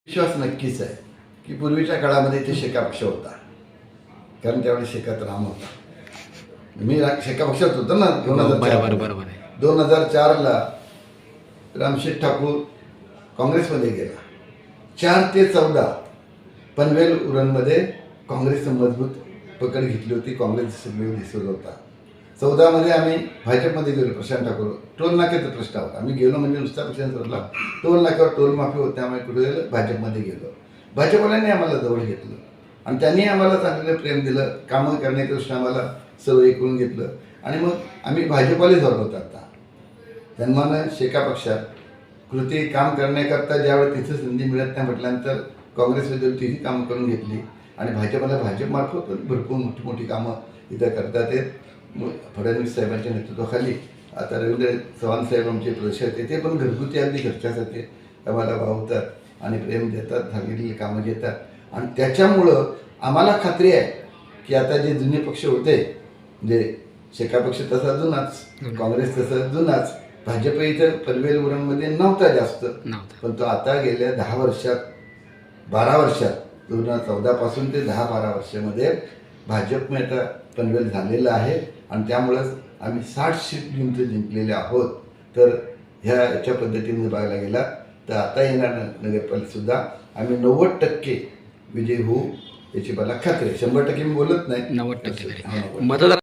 विश्वास नक्कीच आहे की पूर्वीच्या काळामध्ये इथे शेका पक्ष होता, कारण त्यावेळी शेकात राम होता. मी शेका पक्षात होतो ना. 2004ला रामशेठ ठाकूर काँग्रेसमध्ये गेला. 4 ते 14 पनवेल उरणमध्ये काँग्रेसनं मजबूत पकड घेतली होती. काँग्रेस सगळी दिसत होता. 14मध्ये आम्ही भाजपमध्ये गेलो. प्रशांत ठाकूर टोल नाक्याचा प्रश्न होता. आम्ही गेलो म्हणजे नुसता पक्षांचा ठरला. टोल नाक्यावर टोल माफी होते. आम्ही कुठे गेलो? भाजपमध्ये गेलो. भाजपवाल्यांनी आम्हाला जवळ घेतलं आणि त्यांनी आम्हाला चांगलं प्रेम दिलं. कामं करण्यापासून आम्हाला सवय करून घेतलं आणि मग आम्ही भाजपवाले झालो होतो. आता त्यांना शेका पक्षात कृती काम करण्याकरता ज्यावेळी तिथं संधी मिळत नाही म्हटल्यानंतर काँग्रेसमध्ये तिही कामं करून घेतली आणि भाजपला भाजपमार्फत भरपूर मोठी मोठी कामं इथं करतात येत. फडणवीस साहेबांच्या नेतृत्वाखाली आता रवींद्र चव्हाण साहेब आमचे प्रदेश आहेत, ते पण घरगुती अगदी घरच्यासाठी आम्हाला वावतात आणि प्रेम देतात, सांगितलेली कामं घेतात आणि त्याच्यामुळं आम्हाला खात्री आहे की आता जे जुने पक्ष होते, जे शेका पक्ष तसा जुनाच, काँग्रेस तसा जुनाच, भाजप इथं पनवेल उरणमध्ये नव्हता जास्त, पण तो आता गेल्या 10 वर्षात 12 वर्षात 2014 पासून ते 10-12 वर्षामध्ये भाजपने आता पनवेल झालेलं आहे आणि त्यामुळंच आम्ही 60 सीट जिंकलेले आहोत. तर ह्याच्या पद्धतीने बघायला गेला तर आता येणार नगरपालिकेसुद्धा आम्ही 90% विजयी होऊ याची मला खात्री आहे. 100% मी बोलत नाही, 90% मतदार